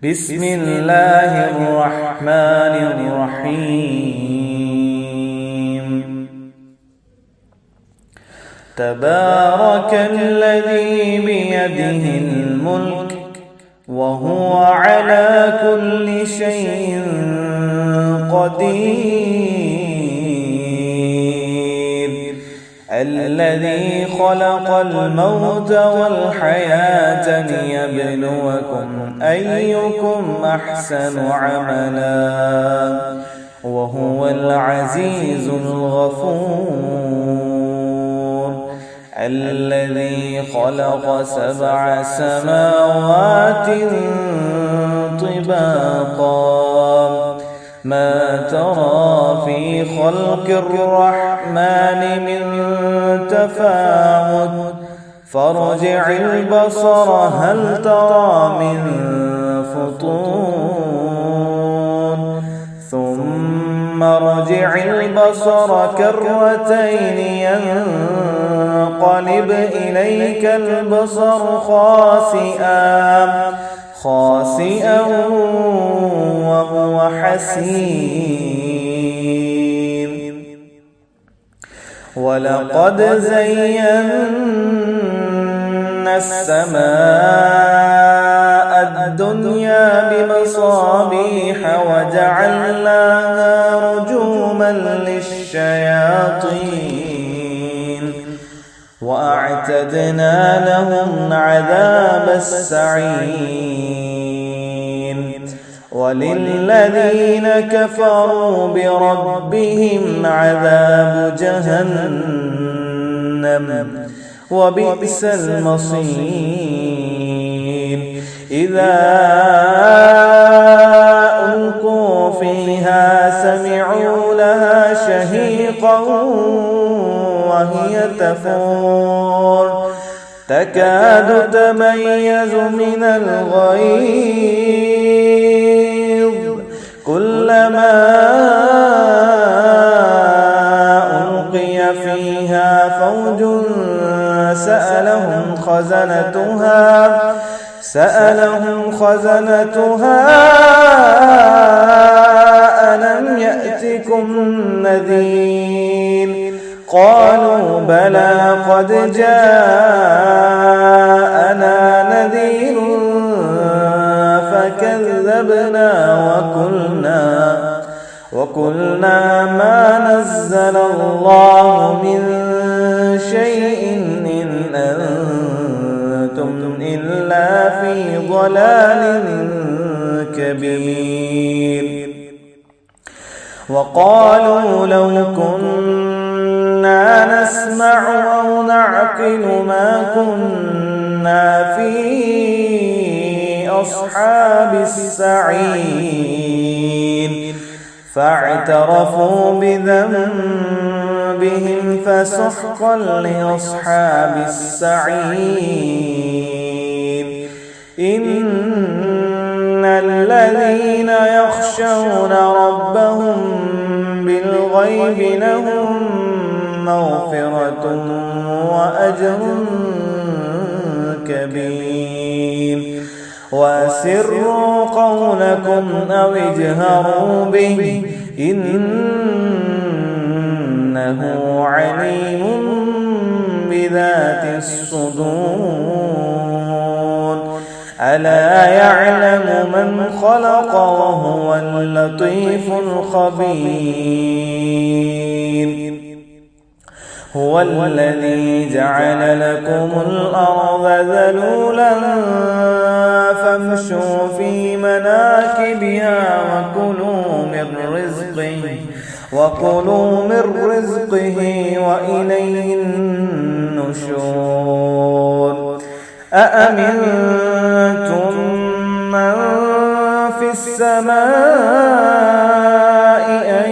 بسم الله الرحمن الرحيم. تبارك الذي بيده الملك وهو على كل شيء قدير. الذي خلق الموت والحياة ليبلوكم أيكم أحسن عملا وهو العزيز الغفور. الذي خلق 7 سماوات طباقا ما ترى في خلق الرحمن من تفاوت فارجع البصر هل ترى من فطور ثم ارجع البصر كرتين ينقلب إليك البصر خاسئا وهو حسير. ولقد زينا السماء الدنيا بمصابيح وجعلناها رجوما للشياطين وأعتدنا لهم عذاب السعير. وللذين كفروا بربهم عذاب جهنم وبئس المصير. إذا ألقوا فيها سمعوا لها شهيقا وهي تفور تكاد تميز من الغيظ كلما ألقي فيها فوج سألهم خزنتها ألم يأتكم نذير قالوا بلى قد جاءنا نذير فكذبنا وقلنا ما نزل الله من شيء إن أنتم إلا في ضلال كبير. وقالوا لو كنا نسمع أو نعقل ما كنا في أصحاب السعير. فاعترفوا بذنبهم فسحقا لأصحاب السعير. إن الذين يخشون ربهم بالغيب لهم مغفرة وأجر كبير. وأسروا قولكم أو اجهروا به إنه عليم بذات الصدور. ألا يعلم من خلق وهو اللطيف الخبير. هو الذي جعل لكم الأرض ذلولا فامشوا في مناكبها وكلوا من رزقه وإليه النشور. أأمنتم من في السماء أن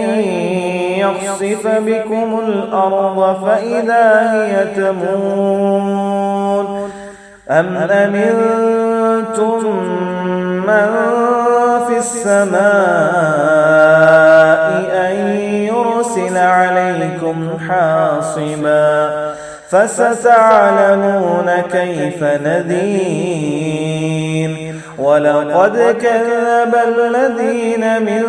يخسف بكم الأرض فإذا هي تمور أم أمنتم من في السماء أن يرسل عليكم حاصبا فستعلمون كيف نذير. ولقد كذب الذين من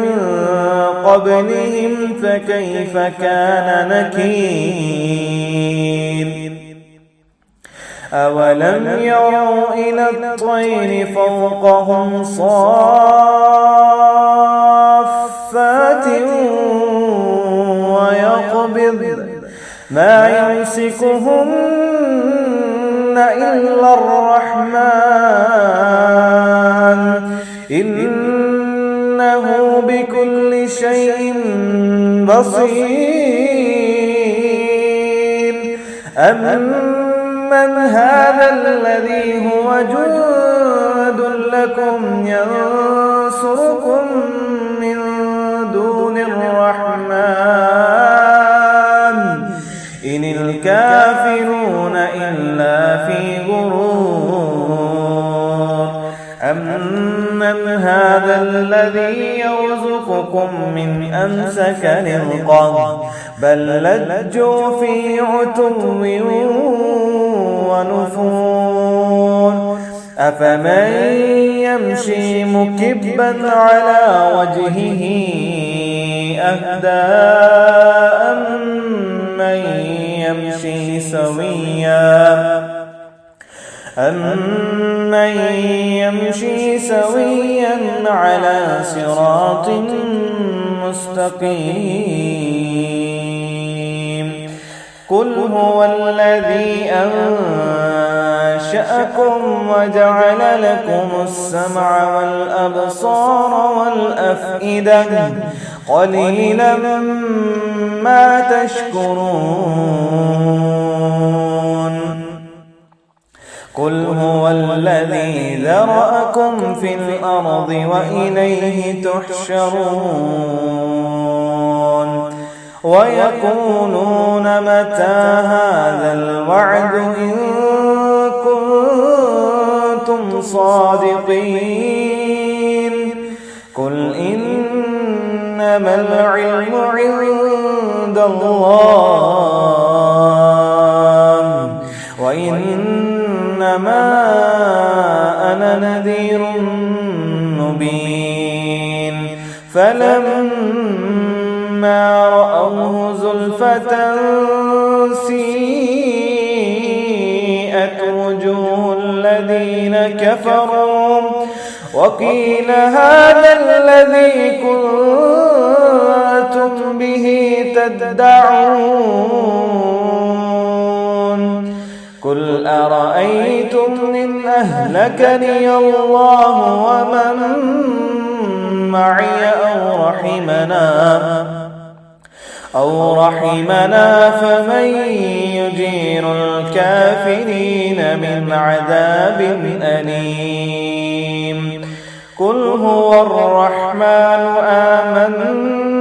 قبلهم فكيف كان نكير أولم يروا إلى الطير فوقهم صافات ويقبض ما يمسكهن إلا الرحمن إنه بكل شيء بصير أمن هذا الذي هو جند لكم ينصركم من دون الرحمن إن الكافرون إلا في غرور أمن هذا الذي يرزقكم من أمسك رزقه بل لجوا في عتو ونفور أفمن يمشي مكبا على وجهه أهدى أمن يمشي سويا على صراط مستقيم قل هو الذي أنشأكم وجعل لكم السمع والأبصار والأفئدة قليلا ما تشكرون قل هو الذي ذرأكم في الأرض وإليه تحشرون ويقولون متى هذا الوعد إن كنتم صادقين قل إنما العلم عند الله وإنما أنا نذير مبين فلما رأوه زلفة سيئت وجوه الذين كفروا وقيل هذا الذي كنتم به تدعون قل أرأيتم إن أهلكني الله ومن معي أو رحمنا فمن يجير الكافرين من عذاب أليم قل هو الرحمن آمنا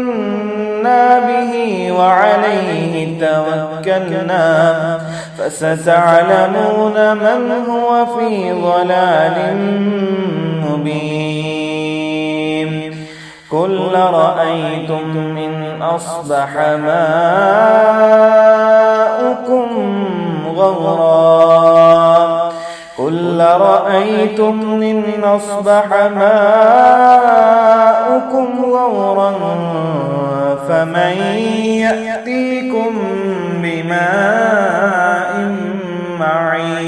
به وعليه توكلنا فستعلمون من هو في ضلال مبين قل رأيتم إن أصبح ماؤكم غورا قل رأيتم إن أصبح ماؤكم غورا فمن يأتيكم بماء معين